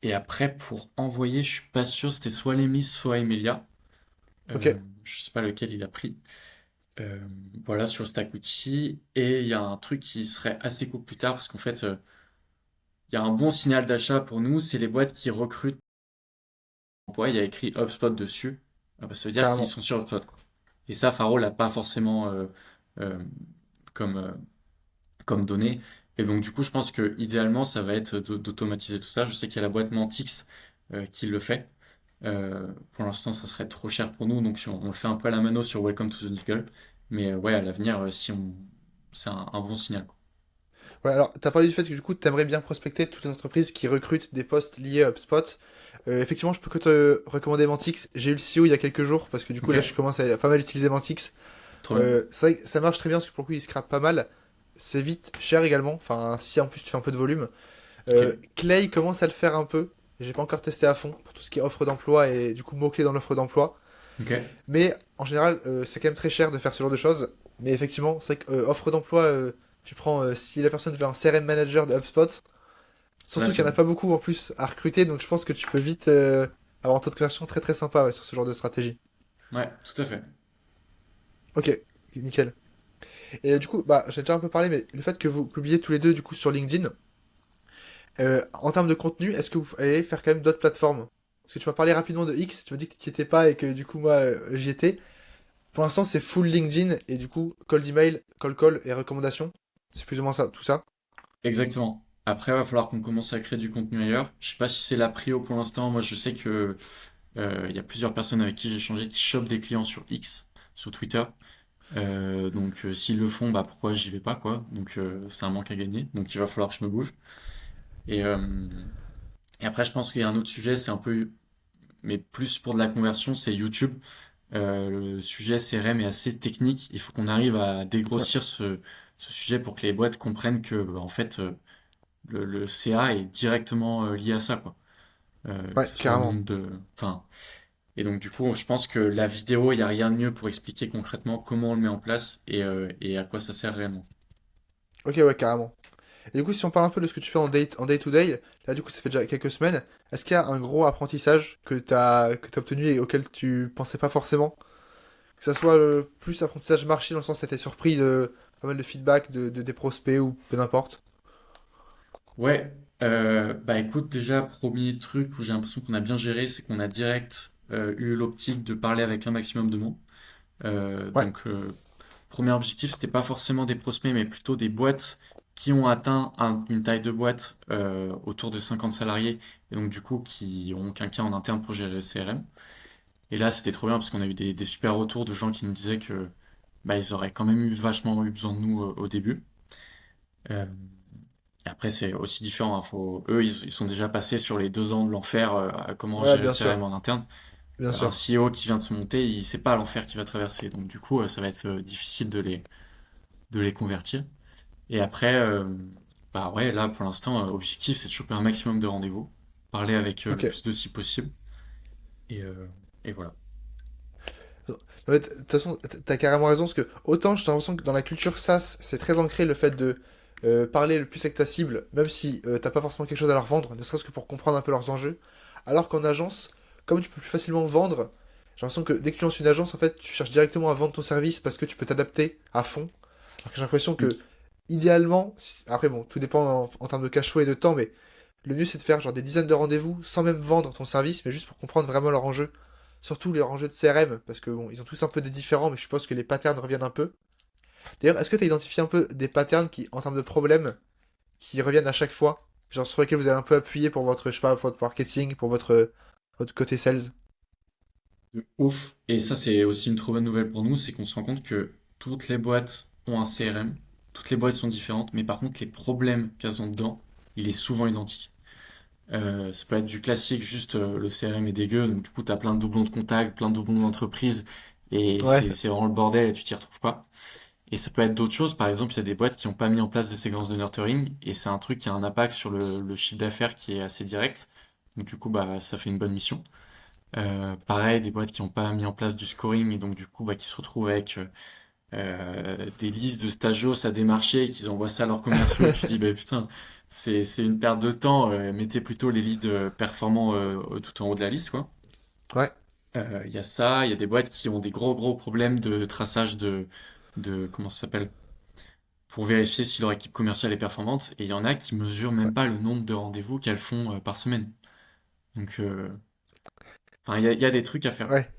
Et après, pour envoyer, je suis pas sûr, c'était soit Lemis, soit Emilia. ok, Je sais pas lequel il a pris. Euh, voilà, sur Stack Outils. Et il y a un truc qui serait assez cool plus tard, parce qu'en fait, il y a un bon signal d'achat pour nous, c'est les boîtes qui recrutent. Il y a écrit HubSpot dessus. Ah bah, ça veut dire qu'ils carrément. sont sur HubSpot, quoi. Et ça, Faro l'a pas forcément euh, comme, euh, comme données. Et donc, du coup, je pense que idéalement, ça va être d'automatiser tout ça. Je sais qu'il y a la boîte Mantix qui le fait. Pour l'instant, ça serait trop cher pour nous, donc on le fait un peu à la mano sur Welcome to the Jungle. Mais ouais, à l'avenir, si on, c'est un bon signal, quoi. Ouais, alors, t'as parlé du fait que du coup, t'aimerais bien prospecter toutes les entreprises qui recrutent des postes liés à HubSpot. Effectivement, je peux que te recommander Mantix. J'ai eu le CEO il y a quelques jours parce que du coup, Ok, là, je commence à pas mal utiliser Mantix. trop bien. C'est vrai que ça marche très bien parce que pour le coup, il scrape pas mal. C'est vite cher également. Enfin, si en plus tu fais un peu de volume. Ok, Clay commence à le faire un peu. J'ai pas encore testé à fond pour tout ce qui est offre d'emploi et du coup, mots-clés dans l'offre d'emploi. ok. Mais en général, c'est quand même très cher de faire ce genre de choses. Mais effectivement, c'est vrai que offre d'emploi, tu prends si la personne veut un CRM manager de HubSpot. Là, Surtout c'est qu'il n'y en a bon. pas beaucoup en plus à recruter, donc je pense que tu peux vite avoir un taux de conversion très très sympa ouais, sur ce genre de stratégie. Ouais, tout à fait. Ok, nickel. Et du coup, bah, j'ai déjà un peu parlé, mais le fait que vous publiez tous les deux du coup sur LinkedIn, en termes de contenu, est-ce que vous allez faire quand même d'autres plateformes? Parce que tu m'as parlé rapidement de X, tu m'as dit que tu n'y étais pas et que du coup moi j'y étais. Pour l'instant c'est full LinkedIn et du coup cold email, cold call et recommandations. C'est plus ou moins ça, tout ça. Exactement. Après, il va falloir qu'on commence à créer du contenu ailleurs. Je sais pas si c'est la prio pour l'instant. Moi, je sais que il y a plusieurs personnes avec qui j'ai échangé qui chopent des clients sur X, sur Twitter. Donc, s'ils le font, bah pourquoi j'y vais pas, quoi. Donc, c'est un manque à gagner. Donc, il va falloir que je me bouge. Et, euh, et après, je pense qu'il y a un autre sujet, c'est un peu, mais plus pour de la conversion, c'est YouTube. Le sujet CRM est assez technique. Il faut qu'on arrive à Ouais, dégrossir ce sujet pour que les boîtes comprennent que, bah, en fait, le CA est directement lié à ça, quoi. Que ouais, ce soit le carrément. nombre de, enfin, et donc du coup, je pense que la vidéo, il y a rien de mieux pour expliquer concrètement comment on le met en place et à quoi ça sert réellement. Ok, ouais, carrément. Et du coup, si on parle un peu de ce que tu fais en day to day, là, du coup, ça fait déjà quelques semaines. Est-ce qu'il y a un gros apprentissage que t'as obtenu et auquel tu pensais pas forcément? Que ça soit plus apprentissage marché, dans le sens où t'étais surpris de pas mal de feedback des prospects ou peu n'importe. Ouais, bah écoute, déjà, premier truc où j'ai l'impression qu'on a bien géré, c'est qu'on a direct eu l'optique de parler avec un maximum de mots. Ouais, Donc, premier objectif, c'était pas forcément des prospects, mais plutôt des boîtes qui ont atteint une taille de boîte autour de 50 salariés, et donc du coup, qui ont quelqu'un en interne pour gérer le CRM. Et là, c'était trop bien parce qu'on a eu des super retours de gens qui nous disaient que bah, ils auraient quand même vachement eu besoin de nous au début. Euh, et après, c'est aussi différent, hein. Eux, ils sont déjà passés sur les 2 ans de l'enfer à comment Ouais, gérer le bien sûr, CRM en interne. bien Un sûr. CEO qui vient de se monter, il sait pas l'enfer qu'il va traverser. Donc du coup, ça va être difficile de les convertir. Et après, bah ouais, là pour l'instant, objectif c'est de choper un maximum de rendez-vous, parler avec le Ok. plus de si possible. Et, euh, et voilà. En fait, de toute façon, t'as carrément raison, parce que autant j'ai l'impression que dans la culture SaaS, c'est très ancré le fait de parler le plus avec ta cible, même si t'as pas forcément quelque chose à leur vendre, ne serait-ce que pour comprendre un peu leurs enjeux. Alors qu'en agence, comme tu peux plus facilement vendre, j'ai l'impression que dès que tu lances une agence, en fait, tu cherches directement à vendre ton service parce que tu peux t'adapter à fond. Alors que j'ai l'impression Mm. que, idéalement, après bon, tout dépend en termes de cash flow et de temps, mais le mieux c'est de faire genre des dizaines de rendez-vous sans même vendre ton service, mais juste pour comprendre vraiment leur enjeu. Surtout les enjeux de CRM, parce que bon, ils ont tous un peu des différents, mais je suppose que les patterns reviennent un peu. D'ailleurs, est-ce que tu as identifié un peu des patterns qui, en termes de problèmes, qui reviennent à chaque fois? Genre sur lesquels vous avez un peu appuyé pour votre, je sais pas, votre marketing, pour votre côté sales? De ouf. Et ça, c'est aussi une trop bonne nouvelle pour nous, c'est qu'on se rend compte que toutes les boîtes ont un CRM, toutes les boîtes sont différentes, mais par contre, les problèmes qu'elles ont dedans, il est souvent identique. Ça peut être du classique, juste le CRM est dégueu, donc du coup, tu as plein de doublons de contacts, plein de doublons d'entreprises, et Ouais, c'est vraiment le bordel et tu t'y retrouves pas. Et ça peut être d'autres choses. Par exemple, il y a des boîtes qui n'ont pas mis en place des séquences de nurturing et c'est un truc qui a un impact sur le chiffre d'affaires qui est assez direct. Donc du coup, bah, ça fait une bonne mission. Pareil, des boîtes qui n'ont pas mis en place du scoring et donc du coup, bah, qui se retrouvent avec des listes de stagios à démarcher et qu'ils envoient ça à leurs commerciaux et tu dis, bah putain, c'est une perte de temps. Mettez plutôt les leads performants tout en haut de la liste, quoi. ouais, Il y a ça, il y a des boîtes qui ont des gros problèmes de traçage de comment ça s'appelle? Pour vérifier si leur équipe commerciale est performante. Et il y en a qui mesurent ouais, même pas le nombre de rendez-vous qu'elles font par semaine. Donc, enfin, il y a des trucs à faire. ouais.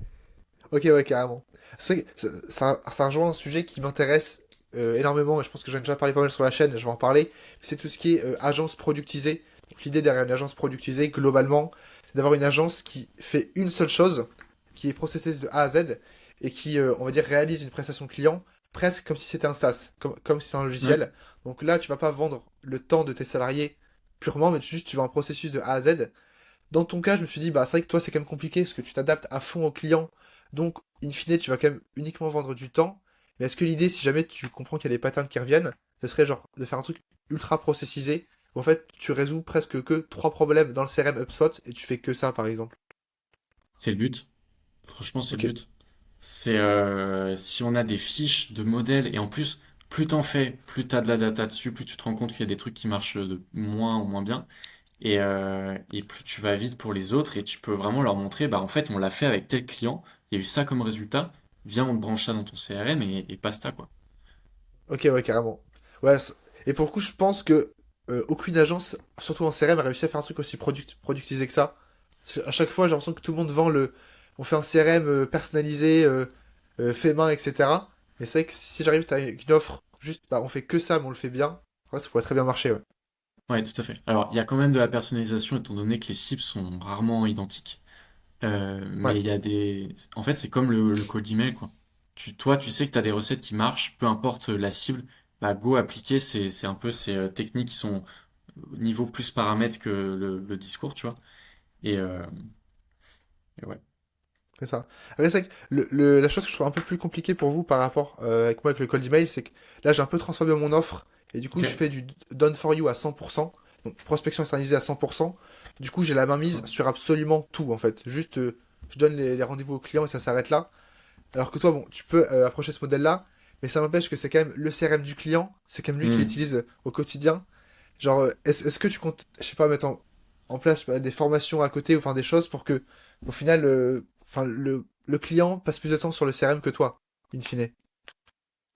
Ok, ouais, carrément. Ça rejoint un sujet qui m'intéresse énormément, et je pense que j'en ai déjà parlé pas mal sur la chaîne, et je vais en parler. C'est tout ce qui est agence productisée. Donc, l'idée derrière une agence productisée, globalement, c'est d'avoir une agence qui fait une seule chose, qui est processée de A à Z, et qui, on va dire, réalise une prestation client presque comme si c'était un SaaS, comme si c'était un Ouais, logiciel. Donc là, tu vas pas vendre le temps de tes salariés purement, mais juste tu vas un processus de A à Z. Dans ton cas, je me suis dit, bah, c'est vrai que toi, c'est quand même compliqué parce que tu t'adaptes à fond au client. Donc, in fine, tu vas quand même uniquement vendre du temps. Mais est-ce que l'idée, si jamais tu comprends qu'il y a des patterns qui reviennent, ce serait genre de faire un truc ultra processisé où en fait, tu résous presque que trois problèmes dans le CRM HubSpot et tu fais que ça, par exemple. c'est le but. Franchement, c'est le Ok, but. C'est si on a des fiches de modèles et en plus, plus t'en fais, plus t'as de la data dessus, plus tu te rends compte qu'il y a des trucs qui marchent de moins ou moins bien. Et plus tu vas vite pour les autres et tu peux vraiment leur montrer, bah en fait, on l'a fait avec tel client, il y a eu ça comme résultat, viens, on te branche ça dans ton CRM et basta, quoi. ok, ouais, carrément. Ouais, et pour le coup, je pense que aucune agence, surtout en CRM, a réussi à faire un truc aussi productisé que ça. À chaque fois, j'ai l'impression que tout le monde vend le. On fait un CRM personnalisé, fait main, etc. Mais c'est vrai que si j'arrive à une offre, juste, bah, on fait que ça, mais on le fait bien. Ouais, ça pourrait très bien marcher, ouais. Ouais, tout à fait. Alors, il y a quand même de la personnalisation étant donné que les cibles sont rarement identiques. Ouais, Mais il y a des... En fait, c'est comme le cold email, quoi. Toi, tu sais que tu as des recettes qui marchent, peu importe la cible, bah go appliquer, c'est un peu ces techniques qui sont au niveau plus paramètres que le discours, tu vois. Et, euh, et ouais. c'est ça. Après, c'est vrai que la chose que je trouve un peu plus compliquée pour vous par rapport avec moi avec le cold email, c'est que là, j'ai un peu transformé mon offre et du coup, Ok. je fais du done for you à 100%. Donc, prospection externalisée à 100%. Du coup, j'ai la main mise sur absolument tout, en fait. Juste, je donne les rendez-vous au client et ça s'arrête là. Alors que toi, bon, tu peux approcher ce modèle-là, mais ça n'empêche que c'est quand même le CRM du client, c'est quand même lui qui Hmm. l'utilise au quotidien. Genre, est-ce que tu comptes, je sais pas, mettre en place des formations à côté ou enfin des choses pour que, au final, enfin, le client passe plus de temps sur le CRM que toi, in fine.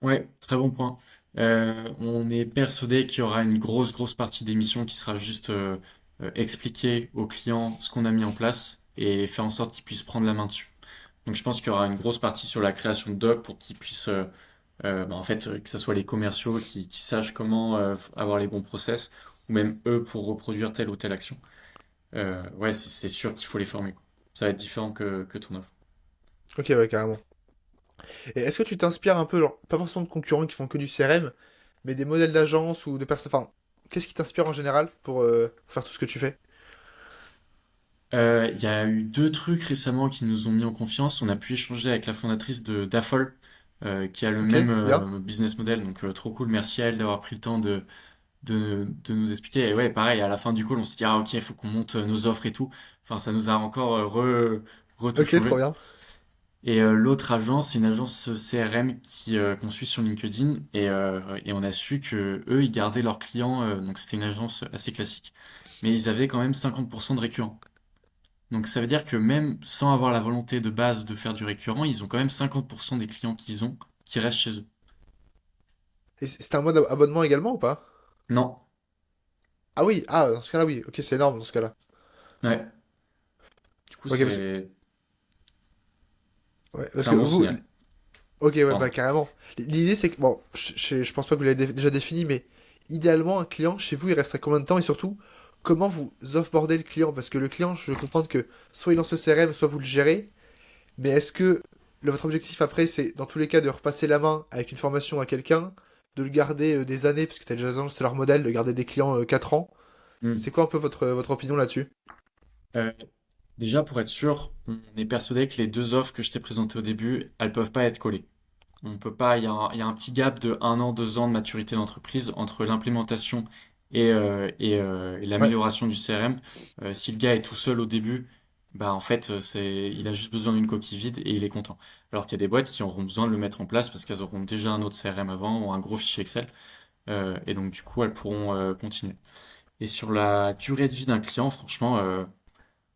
Ouais, très bon point. On est persuadé qu'il y aura une grosse partie d'émission qui sera juste expliquer aux clients ce qu'on a mis en place et faire en sorte qu'ils puissent prendre la main dessus. Donc je pense qu'il y aura une grosse partie sur la création de doc pour qu'ils puissent, bah, en fait, que ce soit les commerciaux qui sachent comment avoir les bons process, ou même eux pour reproduire telle ou telle action. Ouais, c'est sûr qu'il faut les former, quoi. Ça va être différent que ton offre. Ok, ouais, carrément. Et est-ce que tu t'inspires un peu, genre, pas forcément de concurrents qui font que du CRM, mais des modèles d'agence ou de personnes. Enfin, qu'est-ce qui t'inspire en général pour faire tout ce que tu fais? Il y a eu deux trucs récemment qui nous ont mis en confiance. On a pu échanger avec la fondatrice de d'Afol, qui a le Ok, même bien. business model. Donc trop cool. Merci à elle d'avoir pris le temps de nous expliquer. Et ouais, pareil, à la fin du call, on s'est dit, ah ok, il faut qu'on monte nos offres et tout. Enfin, ça nous a encore tout Ok, trop changé. bien. Et l'autre agence, c'est une agence CRM qu'on suit sur LinkedIn. Et on a su que eux, ils gardaient leurs clients. Donc c'était une agence assez classique. Mais ils avaient quand même 50% de récurrents. Donc ça veut dire que même sans avoir la volonté de base de faire du récurrent, ils ont quand même 50% des clients qu'ils ont qui restent chez eux. Et c'est un mode abonnement également ou pas? Non. Ah oui, ah, dans ce cas-là, oui. Ok, c'est énorme dans ce cas-là. Ouais. Du coup, Ok, ouais, parce c'est que un bon vous. signal. Ok, ouais, bah Pardon. carrément. L'idée, c'est que. Bon, je pense pas que vous l'avez déjà défini, mais idéalement, un client chez vous, il resterait combien de temps et surtout, comment vous offboardez le client? Parce que le client, je veux comprendre que soit il lance le CRM, soit vous le gérez. Mais est-ce que votre objectif après, c'est dans tous les cas de repasser la main avec une formation à quelqu'un, de le garder des années, parce que t'as déjà raison, c'est leur modèle, de garder des clients 4 ans. Hmm. C'est quoi un peu votre opinion là-dessus? Euh, Déjà, pour être sûr, on est persuadé que les deux offres que je t'ai présentées au début, elles peuvent pas être collées. On peut pas, il y a un petit gap de 1 an, 2 ans de maturité d'entreprise entre l'implémentation et Ouais, l'amélioration du CRM. Si le gars est tout seul au début, bah en fait, il a juste besoin d'une coquille vide et il est content. Alors qu'il y a des boîtes qui auront besoin de le mettre en place parce qu'elles auront déjà un autre CRM avant ou un gros fichier Excel. Et donc, du coup, elles pourront continuer. Et sur la durée de vie d'un client, franchement,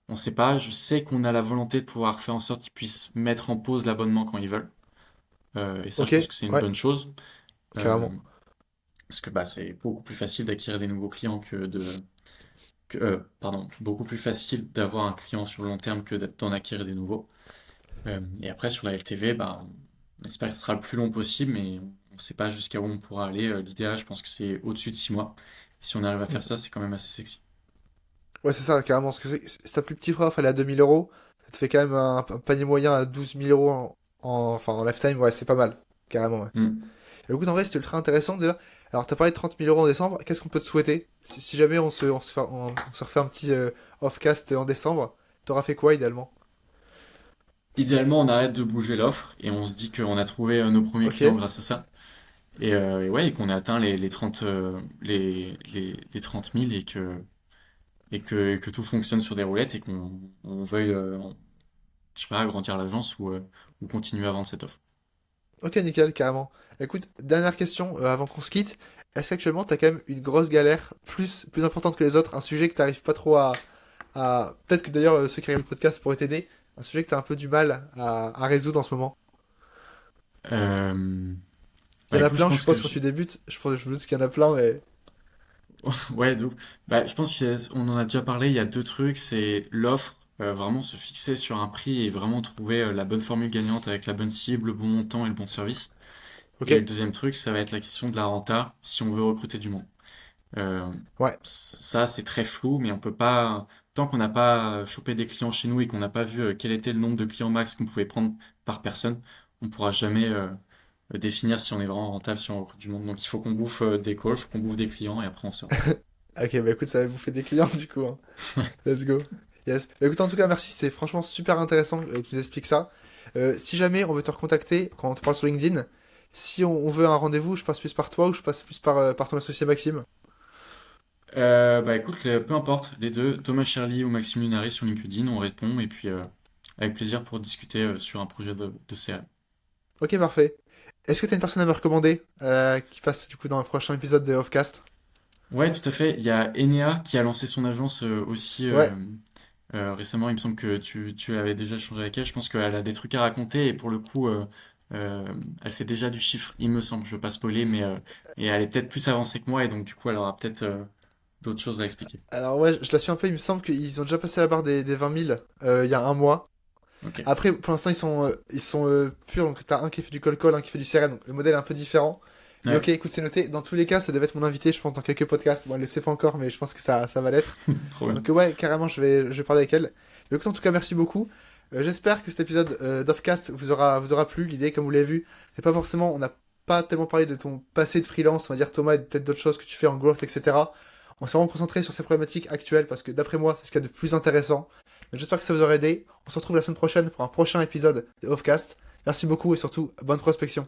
on sait pas. Je sais qu'on a la volonté de pouvoir faire en sorte qu'ils puissent mettre en pause l'abonnement quand ils veulent. Et ça, je ok, pense que c'est une ouais, bonne chose. Euh, carrément. Parce que bah, c'est beaucoup plus facile d'acquérir des nouveaux clients pardon, beaucoup plus facile d'avoir un client sur le long terme que d'en acquérir des nouveaux. Et après, sur la LTV, bah, on espère que ce sera le plus long possible, mais on ne sait pas jusqu'à où on pourra aller. L'idéal, je pense que c'est au-dessus de 6 mois. Si on arrive à faire ça, c'est quand même assez sexy. Ouais, c'est ça, carrément. Parce que si ta plus petit frère fallait à 2000 euros, ça te fait quand même un panier moyen à 12 000 euros enfin, en lifetime. Ouais, c'est pas mal. Carrément, ouais. Hmm. Et écoute, en vrai, c'était ultra intéressant déjà. Alors, t'as parlé de 30 000 euros en décembre. Qu'est-ce qu'on peut te souhaiter? Si jamais on se refait un petit off-cast en décembre, t'auras fait quoi idéalement? Idéalement, on arrête de bouger l'offre et on se dit qu'on a trouvé nos premiers Ok. clients grâce à ça. Et ouais, et qu'on a atteint les 30, les 30 000 et que tout fonctionne sur des roulettes et qu'on veuille, je sais pas, agrandir l'agence ou continuer à vendre cette offre. Ok, nickel, carrément. Écoute, dernière question avant qu'on se quitte. Est-ce qu'actuellement, t'as quand même une grosse galère, plus importante que les autres, un sujet que t'arrives pas trop à... Peut-être que d'ailleurs, ceux qui regardent le podcast pourraient t'aider. Un sujet que t'as un peu du mal à résoudre en ce moment. Euh, Il Bah y en a écoute, je plein, je pense que suppose, quand tu débutes. Je me doute qu'il y en a plein, mais... ouais, de ouf. Bah, je pense qu'on en a déjà parlé. Il y a deux trucs, c'est l'offre, vraiment se fixer sur un prix et vraiment trouver la bonne formule gagnante avec la bonne cible, le bon montant et le bon service. Ok, Et le deuxième truc, ça va être la question de la renta si on veut recruter du monde. Euh, ouais. Ça, c'est très flou, mais on peut pas, tant qu'on n'a pas chopé des clients chez nous et qu'on n'a pas vu quel était le nombre de clients max qu'on pouvait prendre par personne, on pourra jamais définir si on est vraiment rentable, si on recrute du monde. Donc il faut qu'on bouffe des calls, il faut qu'on bouffe des clients et après on sort. Ok, bah écoute, ça va vous faire des clients, du coup, hein. Let's go. Yes. Bah écoute, en tout cas, merci, c'était franchement super intéressant que tu nous expliques ça. Si jamais on veut te recontacter, quand on te parle sur LinkedIn, si on veut un rendez-vous, je passe plus par toi ou je passe plus par ton associé Maxime? Bah écoute, peu importe, les deux, Thomas Cherly ou Maxime Lunari sur LinkedIn, on répond et puis avec plaisir pour discuter sur un projet de CRM. Ok, parfait. Est-ce que t'as une personne à me recommander qui passe du coup dans le prochain épisode de Offcast? Ouais, tout à fait. Il y a Enea qui a lancé son agence aussi Ouais, récemment. Il me semble que tu avais déjà échangé avec elle. Je pense qu'elle a des trucs à raconter et pour le coup, elle fait déjà du chiffre, il me semble. Je veux pas spoiler, mais et elle est peut-être plus avancée que moi et donc du coup, elle aura peut-être d'autres choses à expliquer. alors ouais, je la suis un peu, il me semble qu'ils ont déjà passé la barre des 20 000 il y a un mois. Ok. Après, pour l'instant, ils sont purs, donc t'as un qui fait du call call, un qui fait du CRM, donc le modèle est un peu différent. Mais Ouais, ok, écoute, c'est noté. Dans tous les cas, ça devait être mon invité, je pense, dans quelques podcasts. Bon, elle le sait pas encore, mais je pense que ça va l'être. trop bien. Donc ouais, carrément, je vais parler avec elle. Mais écoute, en tout cas, merci beaucoup. J'espère que cet épisode d'Offcast vous aura plu. L'idée, comme vous l'avez vu, c'est pas forcément, on n'a pas tellement parlé de ton passé de freelance, on va dire Thomas, et peut-être d'autres choses que tu fais en growth, etc. On s'est vraiment concentré sur ces problématiques actuelles parce que d'après moi, c'est ce qu'il y a de plus intéressant. Donc, j'espère que ça vous aura aidé. On se retrouve la semaine prochaine pour un prochain épisode de Offcast. Merci beaucoup et surtout, bonne prospection.